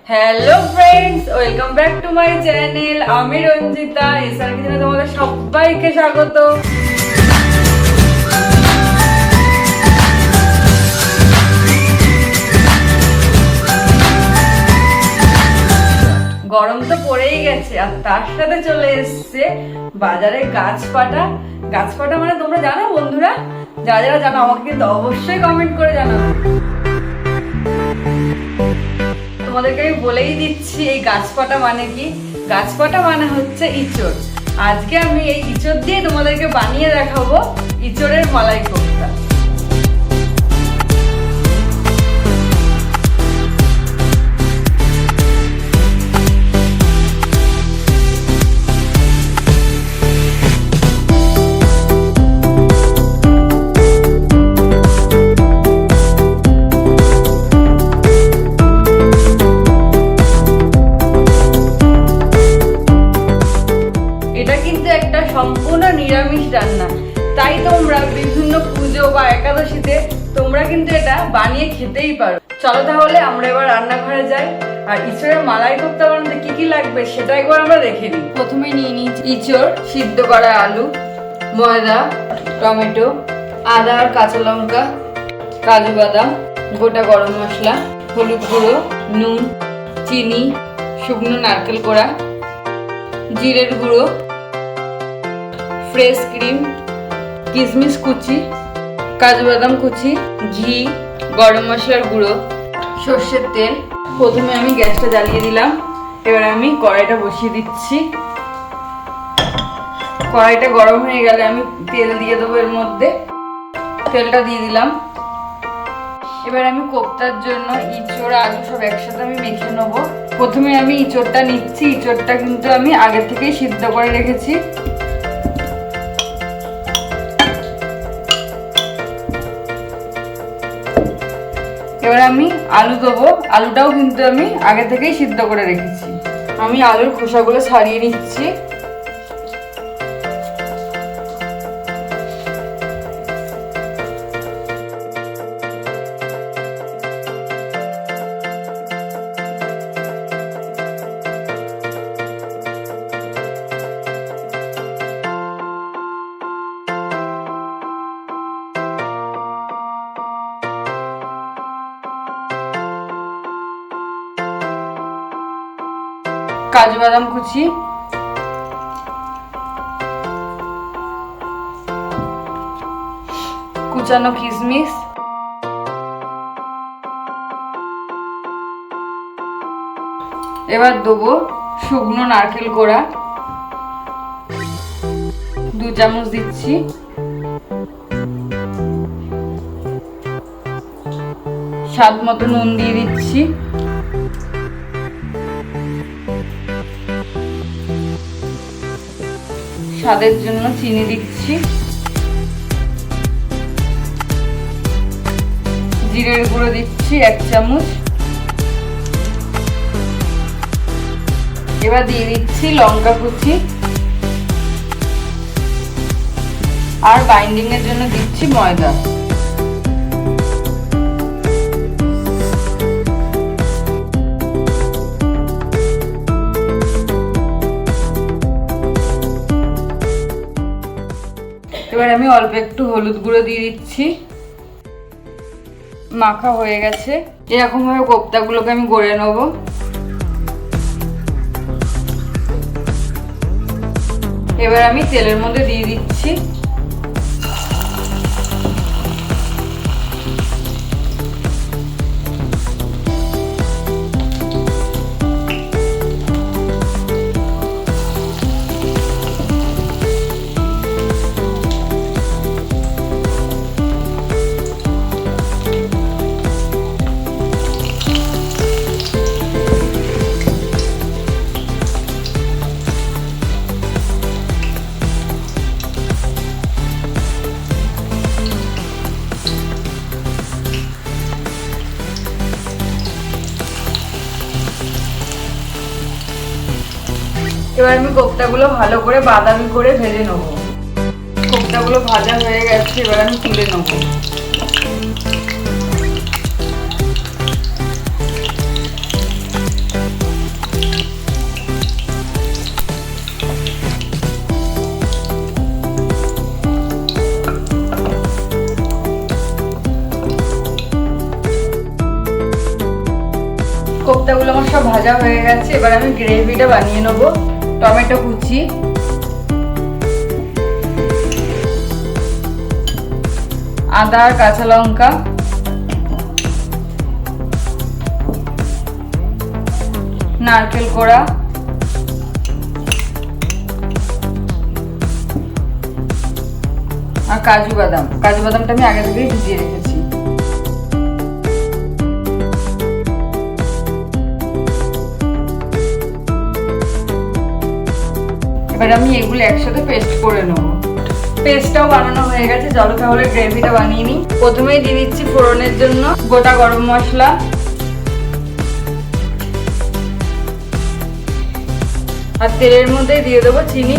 Hello friends, welcome back to my channel. আমি Ranjita, SR কিচেনে তোমাদের সবাইকে স্বাগত। গরম তো পড়েই গেছে, আর তার সাথে চলে এসছে বাজারে গাছপাটা। গাছপাটা মানে তোমরা জানো বন্ধুরা? যারা যারা জানো আমাকে কিন্তু অবশ্যই কমেন্ট করে জানাবে। তোমাদেরকে আমি বলেই দিচ্ছি এই গাছপাটা মানে কি। গাছপাটা মানে হচ্ছে ইঁচড়। আজকে আমি এই ইঁচড় দিয়ে তোমাদেরকে বানিয়ে দেখাবো ইঁচড়ের মালাই কোফতা। সম্পূর্ণ নিরামিষ রান্না, তাই তোমরা বিভিন্ন পুজো বা একাদশীতে তোমরা কিন্তু এটা বানিয়ে খেতেই পারো। চলো তাহলে আমরা এবার রান্নাঘরে যাই, আর ইঁচড়ের মালাই কোফতা বানাতে কি কি লাগবে সেটা একবার আমরা দেখে নিই। প্রথমে নিয়ে নিচ্ছি ইঁচড়, সিদ্ধ করা আলু, ময়দা, টমেটো, আদা আর কাঁচা লঙ্কা, কাজু বাদাম, গোটা গরম মশলা, হলুদ গুঁড়ো, নুন, চিনি, শুকনো নারকেল কোড়া, জিরের গুঁড়ো, ফ্রেশ ক্রিম, কিশমিশ কুচি, কাজু বাদাম কুচি, ঘি, গরম মশলার গুঁড়ো, সর্ষের তেল। প্রথমে আমি গ্যাসটা জ্বালিয়ে দিলাম। এবার আমি কড়াইটা বসিয়ে দিচ্ছি। কড়াইটা গরম হয়ে গেলে আমি তেল দিয়ে দেবো এর মধ্যে। তেলটা দিয়ে দিলাম। এবার আমি কোফতার জন্য ইঁচড় আলু সব একসাথে আমি মেখে নেবো। প্রথমে আমি ইঁচড়টা নিচ্ছি। ইঁচড়টা কিন্তু আমি আগে থেকেই সিদ্ধ করে রেখেছি। এবার আমি আলু দেবো। আলুটাও কিন্তু আমি আগে থেকেই সিদ্ধ করে রেখেছি। আমি আলুর খোসাগুলো ছাড়িয়ে নিচ্ছি। কাজু বাদাম কুচি, কুচানো কিশমিশ, এবার দেবো শুকনো নারকেল কোড়া 2 চামচ দিচ্ছি। স্বাদ মতো নুন দিয়ে দিচ্ছি। স্বাদের জন্য চিনি দিচ্ছি। জিরের গুঁড়ো দিচ্ছি 1 চামচ। এবার দিয়ে দিচ্ছি লঙ্কা কুচি, আর বাইন্ডিং এর জন্য দিচ্ছি ময়দা। এবার আমি অল্প একটু হলুদ গুঁড়ো দিয়ে দিচ্ছি। মাখা হয়ে গেছে। এরকম ভাবে কোফতাগুলোকে আমি গড়ে নেব। এবার আমি তেলের মধ্যে দিয়ে দিচ্ছি। এবার আমি কোফতাগুলো ভালো করে বাদামি করে ভেজে নেব। কোফতাগুলো ভাজা হয়ে গেছে, এবার আমি তুলে নেব। কোপ্তাগুলো আমার সব ভাজা হয়ে গেছে, এবার আমি গ্রেভিটা বানিয়ে নেব। টমেটো কুচি, আদা আর কাঁচা লঙ্কা, নারকেল কোড়া, আর কাজু বাদাম। কাজু বাদামটা আমি আগে থেকেই ভিজিয়ে রেখেছি। এবার আমি এগুলো একসাথে পেস্ট করে নেব। পেস্টটাও বানানো হয়ে গেছে, চলো তাহলে গ্রেভিটা বানিয়ে নিই। প্রথমেই দিয়ে দিচ্ছি ফোড়নের জন্য গোটা গরম মশলা, আর তেলের মধ্যে দিয়ে দেবো চিনি।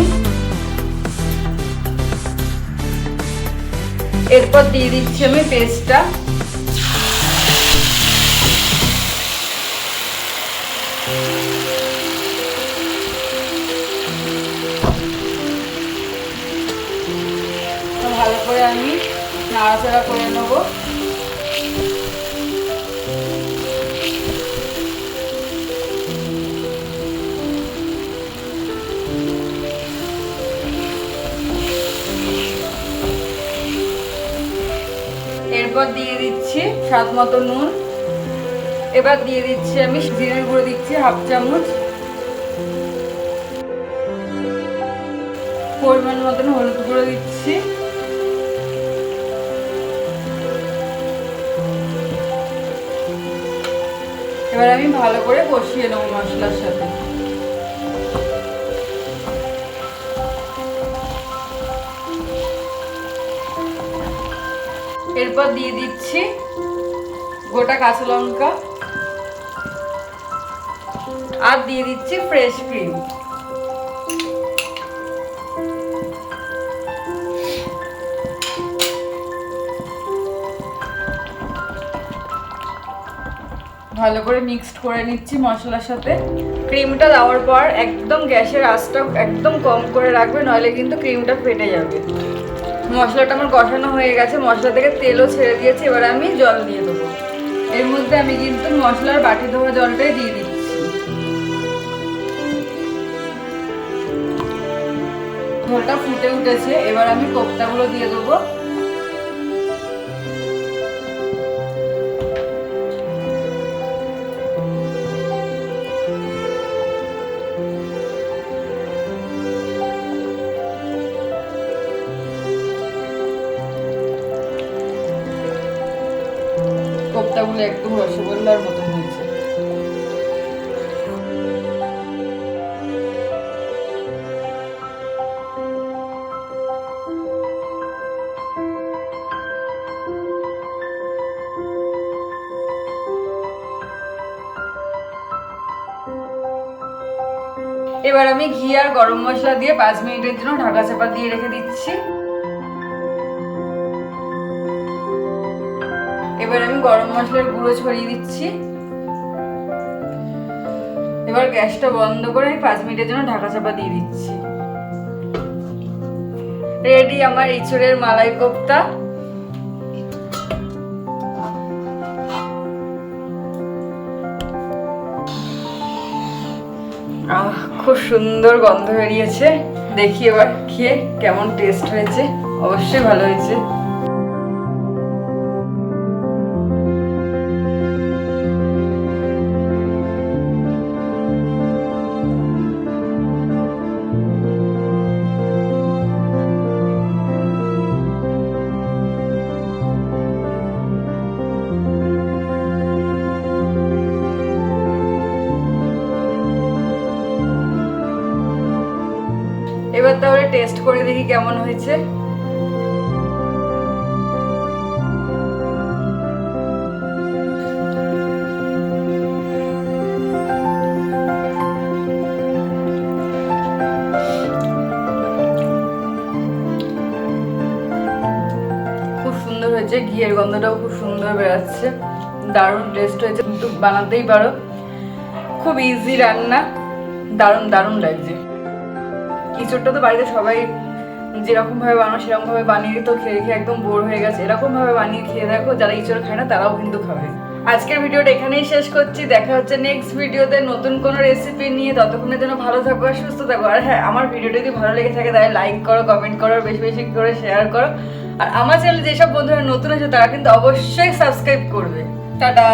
এরপর দিয়ে দিচ্ছি আমি পেস্টটা। ভালো করে আমি নাড়াচাড়া করে নেব। এরপর দিয়ে দিচ্ছি স্বাদ মতো নুন। এবার দিয়ে দিচ্ছি আমি জিরের গুঁড়ো দিচ্ছি হাফ চামচ, পরিমাণ মতন হলুদ গুঁড়ো দিচ্ছি, এবার আমি ভালো করে কষিয়ে নেবো মশলার সাথে। এরপর দিয়ে দিচ্ছি গোটা কাঁচা লঙ্কা, আর দিয়ে দিচ্ছি ফ্রেশ ক্রিম। ভালো করে মিক্সড করে নিচ্ছি মশলার সাথে। ক্রিমটা দেওয়ার পর একদম গ্যাসের আঁচটা একদম কম করে রাখবে, নইলে কিন্তু ক্রিমটা ফেটে যাবে। মশলাটা আমার কষানো হয়ে গেছে, মশলা থেকে তেলও ছেড়ে দিয়েছে। এবার আমি জল দিয়ে দেবো। এর মধ্যে আমি কিন্তু মশলার বাটি ধোয়া জলটাই দিয়ে দিচ্ছি। ঝোলটা ফুটে উঠেছে, এবার আমি কোপ্তাগুলো দিয়ে দেবো। কোপ্তাগুলো একদম রসগোল্লার মতো হয়েছে। এবার আমি ঘি আর গরম মশলা দিয়ে 5 মিনিটের জন্য ঢাকা চাপা দিয়ে রেখে দিচ্ছি। এবার আমি গরম মশলার গুঁড়ো ছড়িয়ে দিচ্ছি। এবার গ্যাসটা বন্ধ করে আমি 5 মিনিটের জন্য ঢাকা চাপা দিয়ে দিচ্ছি। রেডি আমার ইঁচড়ের মালাই কোপ্তা। খুব সুন্দর গন্ধ বেরিয়েছে। দেখি এবার খেয়ে কেমন টেস্ট হয়েছে। অবশ্যই ভালো হয়েছে। এবার তাহলে টেস্ট করে দেখি কেমন হয়েছে। খুব সুন্দর হয়েছে, ঘিয়ের গন্ধটাও খুব সুন্দর বেরাচ্ছে। দারুণ টেস্ট হয়েছে, কিন্তু বানাতেই পারো। খুব ইজি রান্না, দারুণ দারুণ লাগছে। ইঁচড়টা তো বাড়িতে সবাই যেরকম ভাবে বানানো সেরকম ভাবে বানিয়ে তো খেয়ে খেয়ে একদম বোর হয়ে গেছে। এরকম ভাবে বানিয়ে খেয়ে দেখো, যারা ইঁচড় খায় না তারাও কিন্তু খাবে। আজকের ভিডিওটা এখানেই শেষ করছি। দেখা হচ্ছে নেক্সট ভিডিওতে নতুন কোনো রেসিপি নিয়ে। ততক্ষণের জন্য ভালো থাকো আর সুস্থ থাকো। আর হ্যাঁ, আমার ভিডিওটা যদি ভালো লেগে থাকে তাহলে লাইক করো, কমেন্ট করো, বেশি বেশি করে শেয়ার করো। আর আমার চ্যানেলে যেসব বন্ধুরা নতুন আছে তারা কিন্তু অবশ্যই সাবস্ক্রাইব করবে। টাটা।